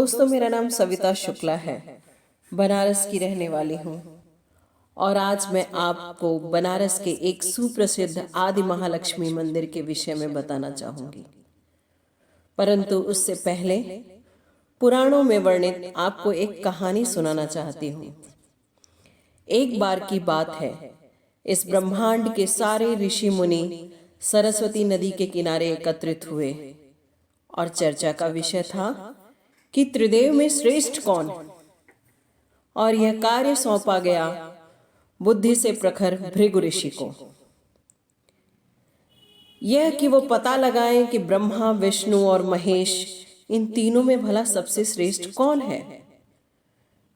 दोस्तों, मेरा नाम सविता शुक्ला है। बनारस की रहने वाली हूँ और आज मैं आपको बनारस के एक सुप्रसिद्ध आदि महालक्ष्मी मंदिर के विषय में बताना चाहूंगी। परंतु उससे पहले पुराणों में वर्णित आपको एक कहानी सुनाना चाहती हूँ। एक बार की बात है, इस ब्रह्मांड के सारे ऋषि मुनि सरस्वती नदी के किनारे एकत्रित हुए और चर्चा का विषय था कि त्रिदेव में श्रेष्ठ कौन, और यह कार्य सौंपा गया बुद्धि से प्रखर भृगु ऋषि को, यह कि वो पता लगाएं कि ब्रह्मा, विष्णु और महेश इन तीनों में भला सबसे श्रेष्ठ कौन है।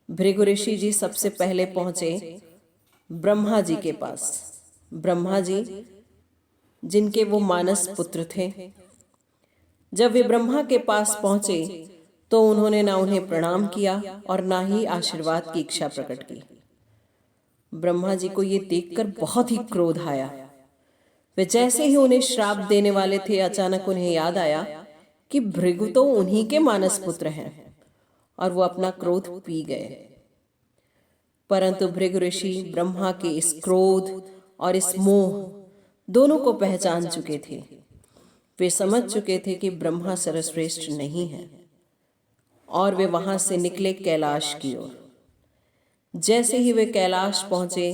भृगु ऋषि जी सबसे पहले पहुंचे ब्रह्मा जी के पास। ब्रह्मा जी जिनके वो मानस पुत्र थे। जब वे ब्रह्मा के पास पहुंचे तो उन्होंने ना उन्हें प्रणाम किया और ना ही आशीर्वाद की इच्छा प्रकट की। ब्रह्मा जी को ये देखकर बहुत ही क्रोध आया। वे जैसे ही उन्हें श्राप देने वाले थे, अचानक उन्हें याद आया कि भृगु तो उन्हीं के मानस पुत्र हैं, और वो अपना क्रोध पी गए। परंतु भृगु ऋषि ब्रह्मा के इस क्रोध और इस मोह दोनों को पहचान चुके थे। वे समझ चुके थे कि ब्रह्मा सर्वश्रेष्ठ नहीं है, और वे वहां से निकले कैलाश की ओर। जैसे ही वे कैलाश पहुंचे,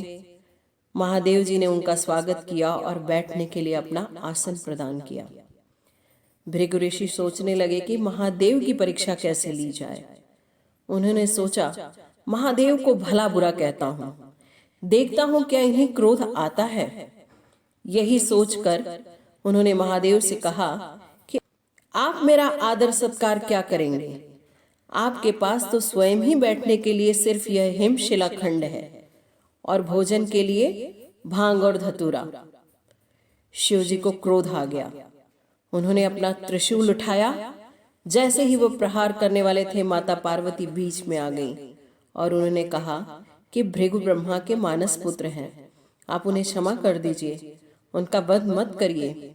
महादेव जी ने उनका स्वागत किया और बैठने के लिए अपना आसन प्रदान किया। भृगु ऋषि सोचने लगे कि महादेव की परीक्षा कैसे ली जाए। उन्होंने सोचा, महादेव को भला बुरा कहता हूं, देखता हूं क्या इन्हें क्रोध आता है। यही सोचकर उन्होंने महादेव से कहा कि आप मेरा आदर सत्कार क्या करेंगे। आपके पास तो स्वयं ही बैठने के लिए सिर्फ यह हिमशिला खंड है और भोजन के लिए भांग और धतूरा। शिव जी को क्रोध आ गया। उन्होंने अपना त्रिशूल उठाया। जैसे ही वो प्रहार करने वाले थे, माता पार्वती बीच में आ गई और उन्होंने कहा कि भृगु ब्रह्मा के मानस पुत्र हैं, आप उन्हें क्षमा कर दीजिए, उनका वध मत करिए।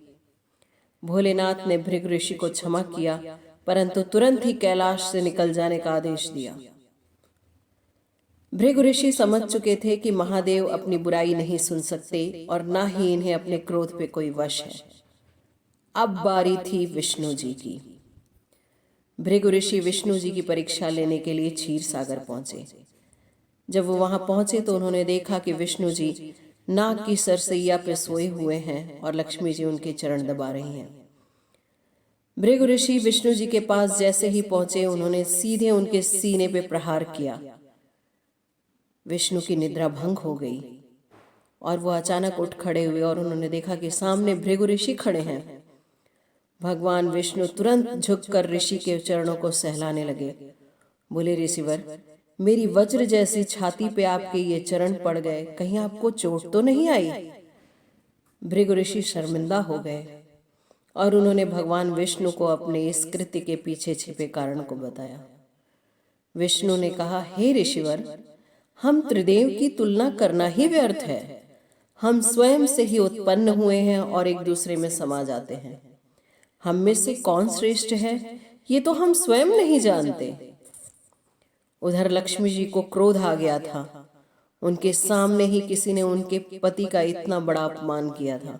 भोलेनाथ ने भृगु ऋषि को क्षमा किया, परंतु तुरंत ही कैलाश से निकल जाने का आदेश दिया। भृगु ऋषि समझ चुके थे कि महादेव अपनी बुराई नहीं सुन सकते और ना ही इन्हें अपने क्रोध पे कोई वश है। अब बारी थी विष्णु जी की। भृगु ऋषि विष्णु जी की परीक्षा लेने के लिए क्षीर सागर पहुंचे। जब वो वहां पहुंचे तो उन्होंने देखा कि विष्णु जी नाग की सरसैया पे सोए हुए हैं और लक्ष्मी जी उनके चरण दबा रही हैं। भृगु ऋषि विष्णु जी के पास जैसे ही पहुंचे, उन्होंने सीधे उनके सीने पे प्रहार किया। विष्णु की निद्रा भंग हो गई और वो अचानक उठ खड़े हुए और उन्होंने देखा कि सामने भृगु ऋषि खड़े हैं। भगवान विष्णु तुरंत झुककर ऋषि के चरणों को सहलाने लगे। बोले, ऋषिवर, मेरी वज्र जैसी छाती पे आपके ये चरण पड़ गए, कहीं आपको चोट तो नहीं आई। भृगु ऋषि शर्मिंदा हो गए और उन्होंने भगवान विष्णु को अपने इस कृत्य के पीछे छिपे कारण को बताया। विष्णु ने कहा, हे ऋषिवर, हम त्रिदेव की तुलना करना ही व्यर्थ है। हम स्वयं से ही उत्पन्न हुए हैं और एक दूसरे में समा जाते हैं। हम में से कौन श्रेष्ठ है, ये तो हम स्वयं नहीं जानते। उधर लक्ष्मी जी को क्रोध आ गया था। उनके सामने ही किसी ने उनके पति का इतना बड़ा अपमान किया था।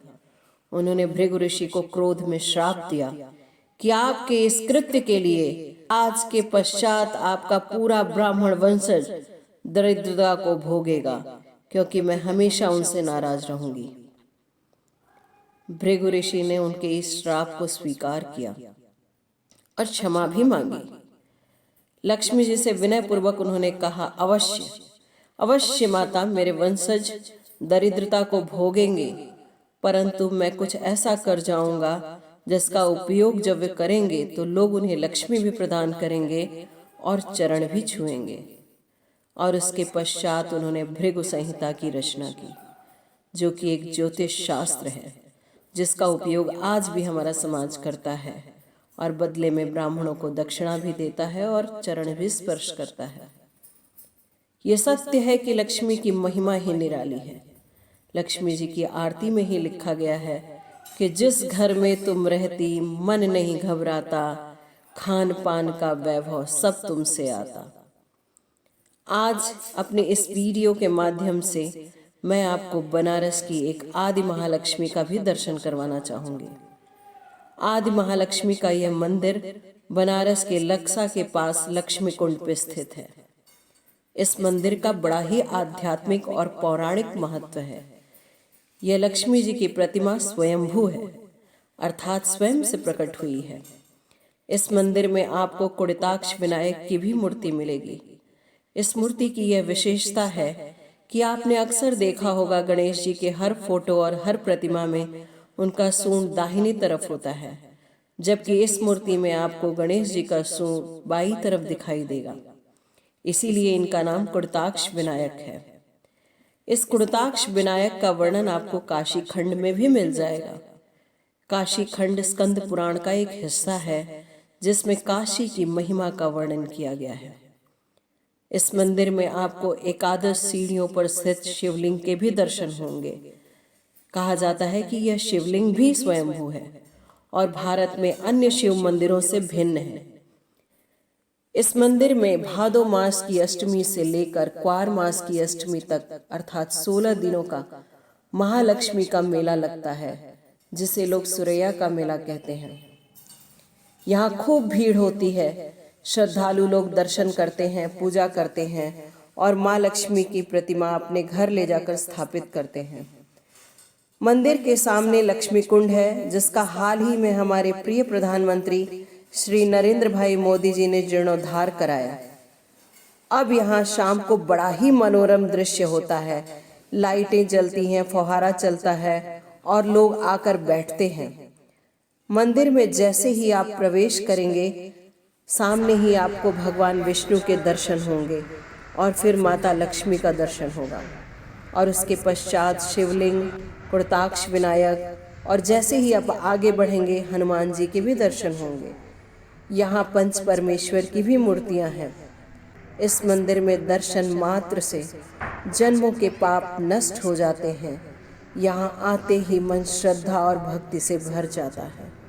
उन्होंने भृगु ऋषि को क्रोध में श्राप दिया कि आपके इस कृत्य के लिए आज के पश्चात आपका पूरा ब्राह्मण वंशज दरिद्रता को भोगेगा, क्योंकि मैं हमेशा उनसे नाराज रहूंगी। भृगु ऋषि ने उनके इस श्राप को स्वीकार किया और क्षमा भी मांगी। लक्ष्मी जी से विनय पूर्वक उन्होंने कहा, अवश्य अवश्य माता, मेरे वंशज दरिद्रता को भोगेंगे, परंतु मैं कुछ ऐसा कर जाऊंगा जिसका उपयोग जब वे करेंगे तो लोग उन्हें लक्ष्मी भी प्रदान करेंगे और चरण भी छुएंगे। और उसके पश्चात उन्होंने भृगु संहिता की रचना की, जो कि एक ज्योतिष शास्त्र है जिसका उपयोग आज भी हमारा समाज करता है और बदले में ब्राह्मणों को दक्षिणा भी देता है और चरण भी स्पर्श करता है। ये सत्य है कि लक्ष्मी की महिमा ही निराली है। लक्ष्मी जी की आरती में ही लिखा गया है कि जिस घर में तुम रहती मन नहीं घबराता, खान पान का वैभव सब तुमसे आता। आज अपने इस वीडियो के माध्यम से मैं आपको बनारस की एक आदि महालक्ष्मी का भी दर्शन करवाना चाहूंगी। आदि महालक्ष्मी का यह मंदिर बनारस के लक्सा के पास लक्ष्मी कुंड पे स्थित है। इस मंदिर का बड़ा ही आध्यात्मिक और पौराणिक महत्व है। यह लक्ष्मी जी की प्रतिमा स्वयंभू है, अर्थात स्वयं से प्रकट हुई है। इस मंदिर में आपको कुड़िताक्ष विनायक की भी मूर्ति मिलेगी। इस मूर्ति की यह विशेषता है कि आपने अक्सर देखा होगा गणेश जी के हर फोटो और हर प्रतिमा में उनका सूंड दाहिनी तरफ होता है, जबकि इस मूर्ति में आपको गणेश जी का सूंड बाईं तरफ दिखाई देगा। इसीलिए इनका नाम कुड़िताक्ष विनायक है। इस कुड़िताक्ष विनायक का वर्णन आपको काशी खंड में भी मिल जाएगा। काशी खंड स्कंद पुराण का एक हिस्सा है जिसमें काशी की महिमा का वर्णन किया गया है। इस मंदिर में आपको एकादश सीढ़ियों पर स्थित शिवलिंग के भी दर्शन होंगे। कहा जाता है कि यह शिवलिंग भी स्वयंभू है और भारत में अन्य शिव मंदिरों से भिन्न है। इस मंदिर में भादो मास की अष्टमी से लेकर क्वार मास की अष्टमी तक अर्थात 16 दिनों का महालक्ष्मी का मेला लगता है, जिसे लोग सुरैया का मेला कहते हैं। यहाँ खूब भीड़ होती है। श्रद्धालु लोग दर्शन करते हैं, पूजा करते हैं और माँ लक्ष्मी की प्रतिमा अपने घर ले जाकर स्थापित करते हैं। मंदिर के सामने लक्ष्मी कुंड है, जिसका हाल ही में हमारे प्रिय प्रधानमंत्री श्री नरेंद्र भाई मोदी जी ने जीर्णोद्धार कराया। अब यहाँ शाम को बड़ा ही मनोरम दृश्य होता है। लाइटें जलती हैं, फुहारा चलता है और लोग आकर बैठते हैं। मंदिर में जैसे ही आप प्रवेश करेंगे, सामने ही आपको भगवान विष्णु के दर्शन होंगे और फिर माता लक्ष्मी का दर्शन होगा और उसके पश्चात शिवलिंग, कुड़िताक्ष विनायक और जैसे ही आप आगे बढ़ेंगे हनुमान जी के भी दर्शन होंगे। यहाँ पंच परमेश्वर की भी मूर्तियाँ हैं। इस मंदिर में दर्शन मात्र से जन्मों के पाप नष्ट हो जाते हैं। यहाँ आते ही मन श्रद्धा और भक्ति से भर जाता है।